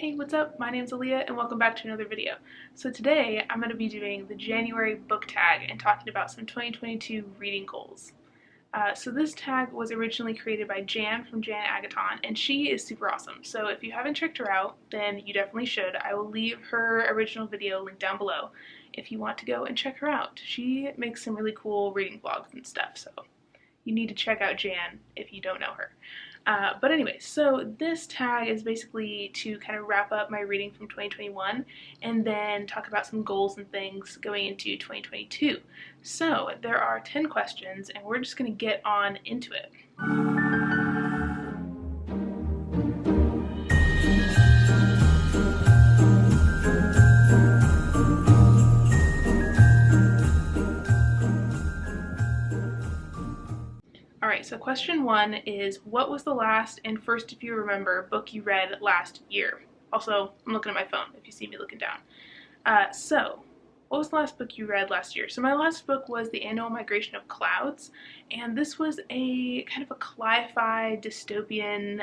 Hey, what's up? My name's Aaliyah and welcome back to another video. So today I'm going to be doing the January book tag and talking about some 2022 reading goals. So this tag was originally created by Jan from Jan Agaton, and she is super awesome. So if you haven't checked her out, then you definitely should. I will leave her original video linked down below if you want to go and check her out. She makes some really cool reading vlogs and stuff, so you need to check out Jan if you don't know her. But anyway, so this tag is basically to kind of wrap up my reading from 2021 and then talk about some goals and things going into 2022. So there are 10 questions and we're just going to get on into it. Alright, so question 1 is, what was the last and first, if you remember, book you read last year? Also, I'm looking at my phone if you see me looking down. So, what was the last book you read last year? So my last book was The Annual Migration of Clouds, and this was a kind of a cli-fi dystopian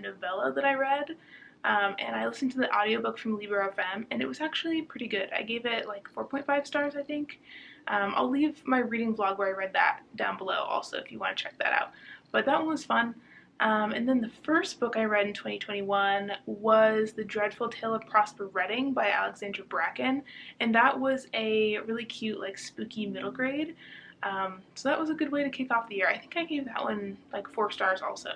novella that I read. And I listened to the audiobook from Libro FM, and it was actually pretty good. I gave it like 4.5 stars, I think. I'll leave my reading vlog where I read that down below also if you want to check that out. But that one was fun. And then the first book I read in 2021 was The Dreadful Tale of Prosper Redding by Alexandra Bracken, and that was a really cute, like, spooky middle grade. So that was a good way to kick off the year. I think I gave that one like 4 stars also.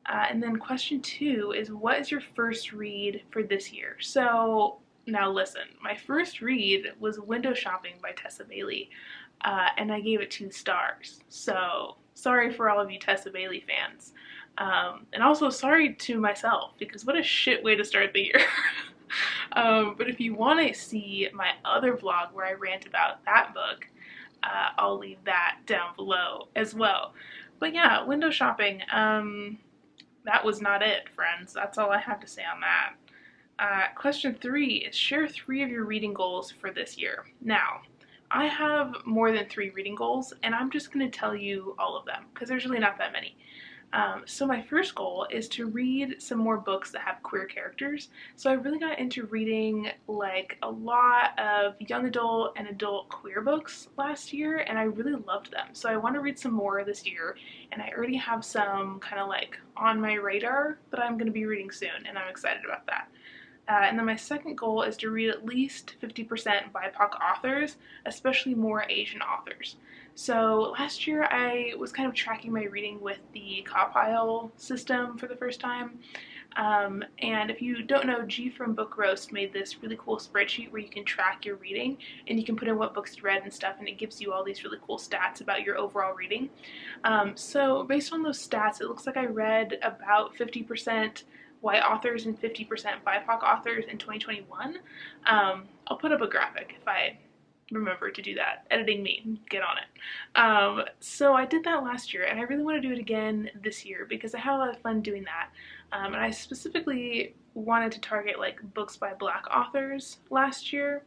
And then question 2 is, what is your first read for this year? So now listen, my first read was Window Shopping by Tessa Bailey, and I gave it 2 stars. So sorry for all of you Tessa Bailey fans. And also sorry to myself, because what a shit way to start the year. But if you want to see my other vlog where I rant about that book, I'll leave that down below as well. But yeah, Window Shopping, that was not it, friends. That's all I have to say on that. Question 3 is, share 3 of your reading goals for this year. Now, I have more than 3 reading goals, and I'm just going to tell you all of them, because there's really not that many. So my first goal is to read some more books that have queer characters. So I really got into reading like a lot of young adult and adult queer books last year, and I really loved them. So I want to read some more this year, and I already have some kind of like on my radar that I'm going to be reading soon, and I'm excited about that. And then my second goal is to read at least 50% BIPOC authors, especially more Asian authors. So last year I was kind of tracking my reading with the Compile system for the first time. And if you don't know, G from Book Roast made this really cool spreadsheet where you can track your reading and you can put in what books you read and stuff, and it gives you all these really cool stats about your overall reading. So based on those stats, it looks like I read about 50% white authors and 50% BIPOC authors in 2021. I'll put up a graphic if I remember to do that. Editing me, get on it. So I did that last year, and I really want to do it again this year because I had a lot of fun doing that. And I specifically wanted to target like books by Black authors last year.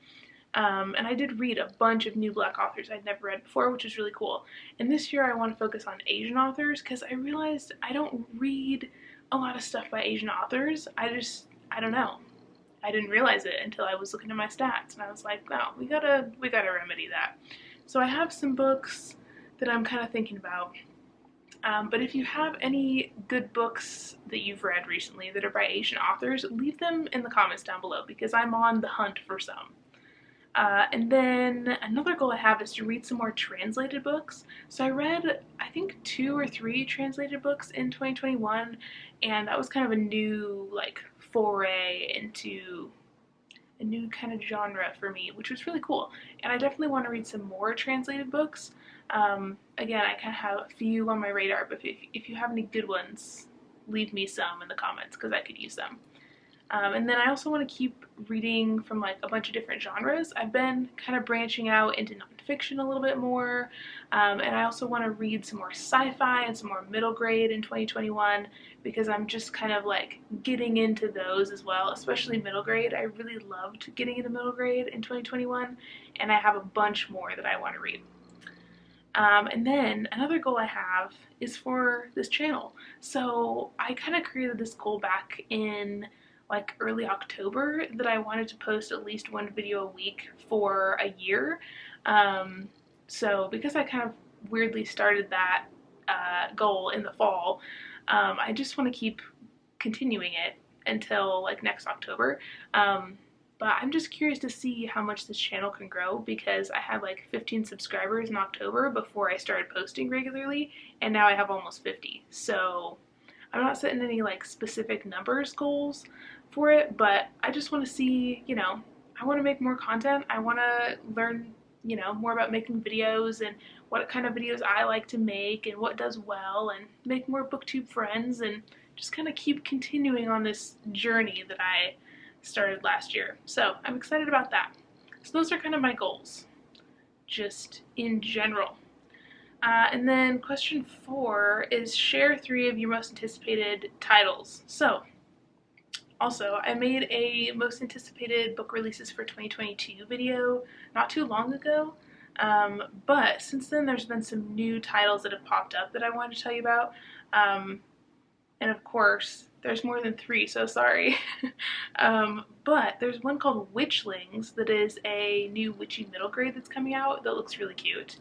And I did read a bunch of new Black authors I'd never read before, which was really cool. And this year I want to focus on Asian authors because I realized I don't read a lot of stuff by Asian authors. I don't know. I didn't realize it until I was looking at my stats, and I was like, oh, we gotta remedy that. So I have some books that I'm kind of thinking about. But if you have any good books that you've read recently that are by Asian authors, leave them in the comments down below because I'm on the hunt for some. And then another goal I have is to read some more translated books. So I read, I think, 2 or 3 translated books in 2021, and that was kind of a new, like, foray into a new kind of genre for me, which was really cool. And I definitely want to read some more translated books. Again, I kind of have a few on my radar, but if you have any good ones, leave me some in the comments because I could use them. And then I also want to keep reading from like a bunch of different genres. I've been kind of branching out into nonfiction a little bit more, and I also want to read some more sci-fi and some more middle grade in 2021 because I'm just kind of like getting into those as well, especially middle grade. I really loved getting into middle grade in 2021, and I have a bunch more that I want to read. And then another goal I have is for this channel. So I kind of created this goal back in like early October that I wanted to post at least one video a week for a year. So because I kind of weirdly started that goal in the fall, I just want to keep continuing it until like next October. But I'm just curious to see how much this channel can grow, because I had like 15 subscribers in October before I started posting regularly, and now I have almost 50. So I'm not setting any like specific numbers goals for it, but I just want to see, you know, I want to make more content. I want to learn, you know, more about making videos and what kind of videos I like to make and what does well, and make more booktube friends, and just kind of keep continuing on this journey that I started last year. So I'm excited about that. So those are kind of my goals, just in general. And then question 4 is share 3 of your most anticipated titles. So also, I made a most anticipated book releases for 2022 video not too long ago, but since then there's been some new titles that have popped up that I wanted to tell you about. And of course, there's more than 3, so sorry. But there's one called Witchlings that is a new witchy middle grade that's coming out that looks really cute.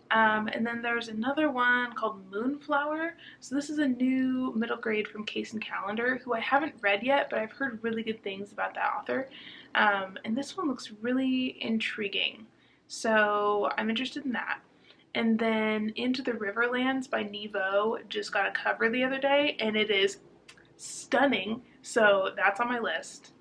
And then there's another one called Moonflower. So this is a new middle grade from Case and Calendar, who I haven't read yet, but I've heard really good things about that author. And this one looks really intriguing, so I'm interested in that. And then Into the Riverlands by Nevo just got a cover the other day, and it is stunning, so that's on my list.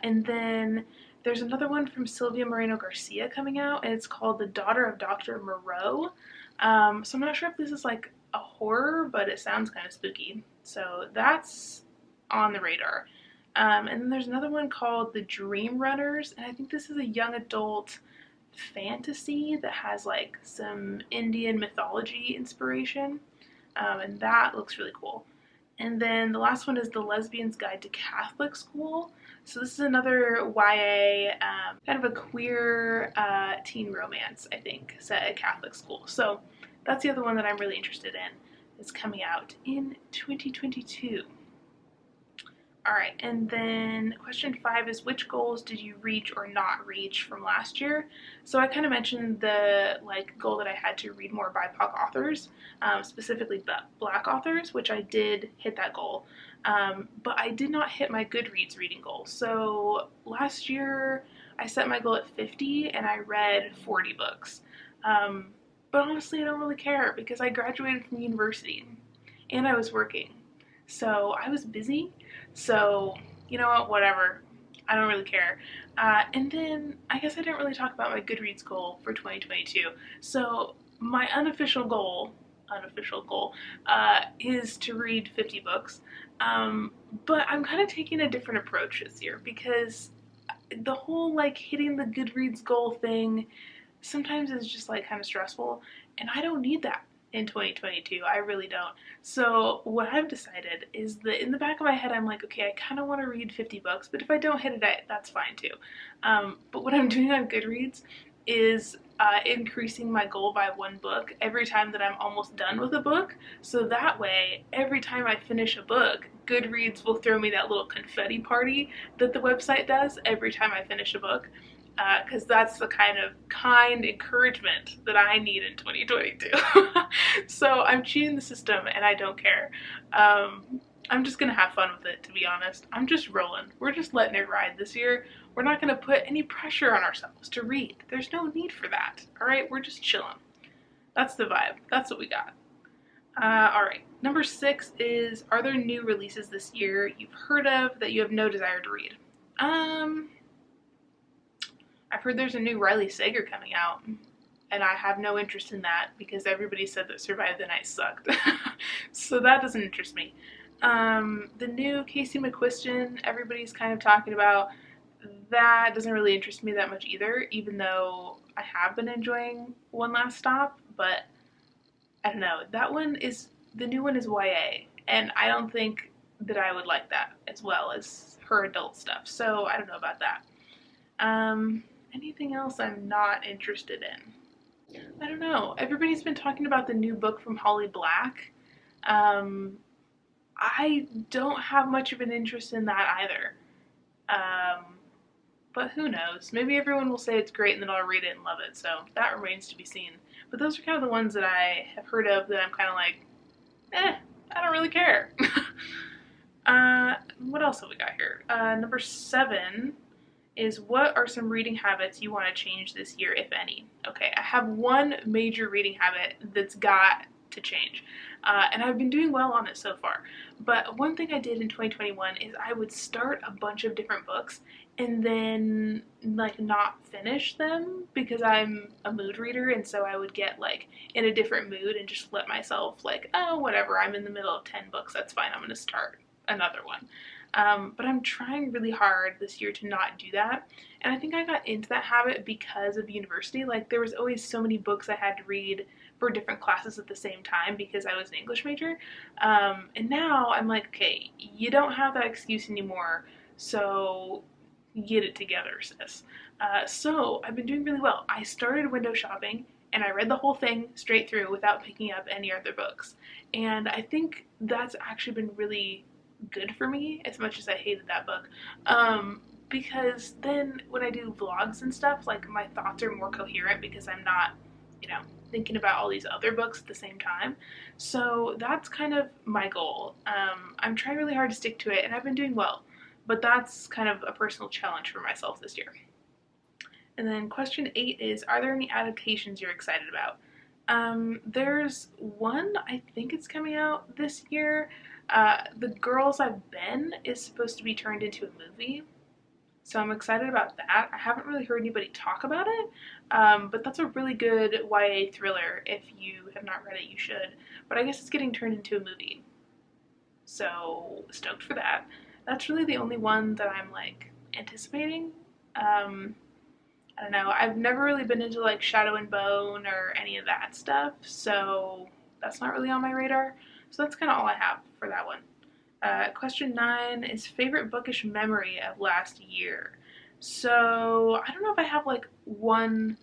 And then there's another one from Sylvia Moreno Garcia coming out, and it's called The Daughter of Dr Moreau. So I'm not sure if this is like a horror, but it sounds kind of spooky, so that's on the radar. And then there's another one called The Dream Runners, and I think this is a young adult fantasy that has like some Indian mythology inspiration, and that looks really cool. And then the last one is The Lesbian's Guide to Catholic School. So this is another YA, kind of a queer teen romance, I think, set at Catholic school. So that's the other one that I'm really interested in. It's coming out in 2022. Alright, and then question 5 is which goals did you reach or not reach from last year? So I kind of mentioned the goal that I had to read more BIPOC authors, specifically Black authors, which I did hit that goal. But I did not hit my Goodreads reading goal. So last year I set my goal at 50 and I read 40 books. But honestly, I don't really care because I graduated from university and I was working. So I was busy. So, you know what, whatever. I don't really care. And then I guess I didn't really talk about my Goodreads goal for 2022. So my unofficial goal is to read 50 books. But I'm kind of taking a different approach this year because the whole hitting the Goodreads goal thing sometimes is just kind of stressful, and I don't need that in 2022. I really don't. So what I've decided is that in the back of my head I'm like, okay, I kind of want to read 50 books, but if I don't hit it, that's fine too. But what I'm doing on Goodreads is increasing my goal by 1 book every time that I'm almost done with a book, so that way every time I finish a book, Goodreads will throw me that little confetti party that the website does every time I finish a book. Because that's the kind encouragement that I need in 2022. So I'm cheating the system and I don't care. I'm just gonna have fun with it, to be honest. I'm just rolling. We're just letting it ride this year. We're not gonna put any pressure on ourselves to read. There's no need for that. Alright, we're just chilling. That's the vibe. That's what we got. Alright, number 6 is, are there new releases this year you've heard of that you have no desire to read? I've heard there's a new Riley Sager coming out, and I have no interest in that because everybody said that Survive the Night sucked. So that doesn't interest me. The new Casey McQuiston, everybody's kind of talking about, that doesn't really interest me that much either, even though I have been enjoying One Last Stop, but I don't know. The new one is YA, and I don't think that I would like that as well as her adult stuff, so I don't know about that. Anything else I'm not interested in? I don't know. Everybody's been talking about the new book from Holly Black. I don't have much of an interest in that either. But who knows? Maybe everyone will say it's great and then I'll read it and love it, so that remains to be seen. But those are kind of the ones that I have heard of that I'm kind of like, I don't really care. What else have we got here? Number 7 is, what are some reading habits you want to change this year, if any? Okay, I have one major reading habit that's got to change. And I've been doing well on it so far. But one thing I did in 2021 is I would start a bunch of different books and then like not finish them because I'm a mood reader, and so I would get like in a different mood and just let myself like, oh, whatever, I'm in the middle of 10 books, that's fine, I'm gonna start another one. But I'm trying really hard this year to not do that. And I think I got into that habit because of university. Like, there was always so many books I had to read for different classes at the same time because I was an English major. And now I'm like, okay, you don't have that excuse anymore, so get it together, sis. So I've been doing really well. I started window shopping and I read the whole thing straight through without picking up any other books. And I think that's actually been really good for me, as much as I hated that book. Because then when I do vlogs and stuff, like, my thoughts are more coherent because I'm not, thinking about all these other books at the same time. So that's kind of my goal. I'm trying really hard to stick to it, and I've been doing well. But that's kind of a personal challenge for myself this year. And then question 8 is, are there any adaptations you're excited about? There's one, I think it's coming out this year. The Girls I've Been is supposed to be turned into a movie, so I'm excited about that. I haven't really heard anybody talk about it, but that's a really good YA thriller. If you have not read it, you should. But I guess it's getting turned into a movie, so stoked for that. That's really the only one that I'm like anticipating. I don't know, I've never really been into like Shadow and Bone or any of that stuff, so that's not really on my radar. So that's kind of all I have for that one. Question 9 is, favorite bookish memory of last year. So I don't know if I have like one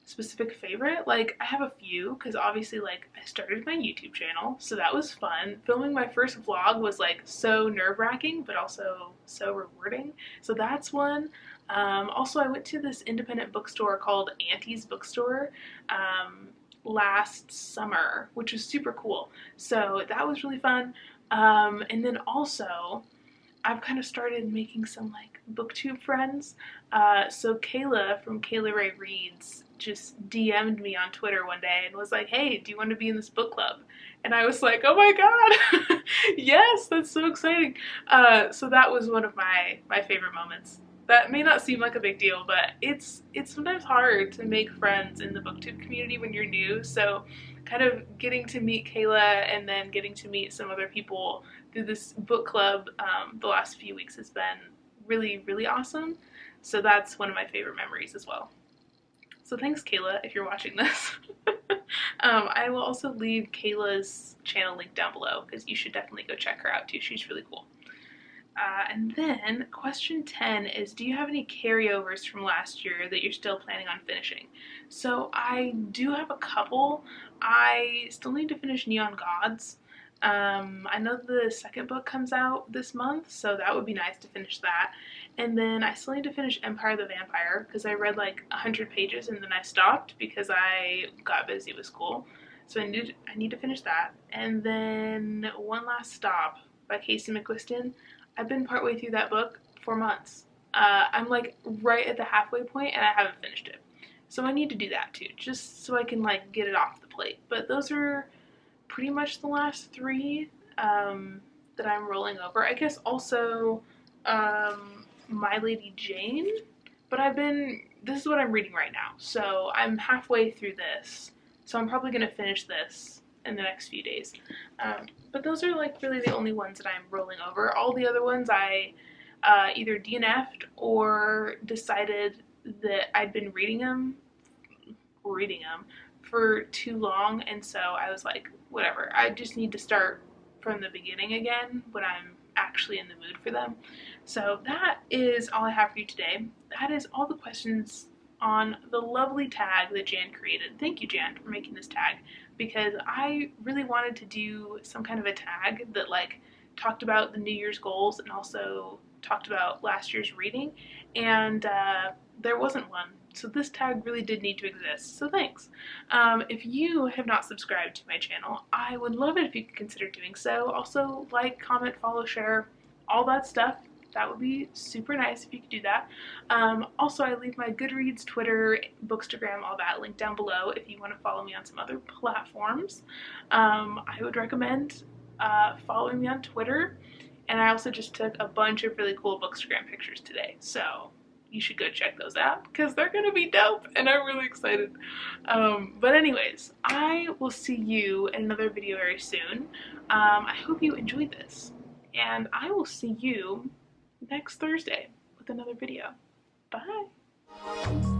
specific favorite. Like, I have a few, because obviously, like, I started my YouTube channel, so that was fun. Filming my first vlog was like so nerve-wracking, but also so rewarding. So that's one. Also, I went to this independent bookstore called Auntie's Bookstore last summer, which was super cool. So that was really fun. And then also, I've kind of started making some like booktube friends. So Kayla from JANuary Reads just DM'd me on Twitter one day and was like, hey, do you want to be in this book club? And I was like, oh my god, yes, that's so exciting. So that was one of my favorite moments. That may not seem like a big deal, but it's sometimes hard to make friends in the booktube community when you're new, so kind of getting to meet Kayla and then getting to meet some other people through this book club the last few weeks has been really, really awesome. So that's one of my favorite memories as well. So thanks, Kayla, if you're watching this. I will also leave Kayla's channel link down below because you should definitely go check her out too. She's really cool. And then question 10 is, do you have any carryovers from last year that you're still planning on finishing? So I do have a couple. I still need to finish Neon Gods. I know the second book comes out this month, so that would be nice to finish that. And then I still need to finish Empire the Vampire because I read like 100 pages and then I stopped because I got busy with school. So I need to finish that. And then One Last Stop by Casey McQuiston. I've been partway through that book for months. I'm like right at the halfway point and I haven't finished it. So I need to do that too, just so I can like get it off the plate. But those are pretty much the last 3 that I'm rolling over. I guess also My Lady Jane, but this is what I'm reading right now. So I'm halfway through this. So I'm probably going to finish this in the next few days. But those are like really the only ones that I'm rolling over. All the other ones I either DNF'd or decided that I'd been reading them for too long, and so I was like, whatever, I just need to start from the beginning again when I'm actually in the mood for them. So that is all I have for you today. That is all the questions on the lovely tag that Jan created. Thank you, Jan, for making this tag, because I really wanted to do some kind of a tag that like talked about the New Year's goals and also talked about last year's reading, and there wasn't one. So this tag really did need to exist, so thanks. If you have not subscribed to my channel, I would love it if you could consider doing so. Also, like, comment, follow, share, all that stuff. That would be super nice if you could do that. Also, I leave my Goodreads, Twitter, Bookstagram, all that linked down below if you want to follow me on some other platforms. I would recommend following me on Twitter, and I also just took a bunch of really cool Bookstagram pictures today, so you should go check those out because they're gonna be dope and I'm really excited. But anyways, I will see you in another video very soon. I hope you enjoyed this, and I will see you next Thursday with another video. Bye!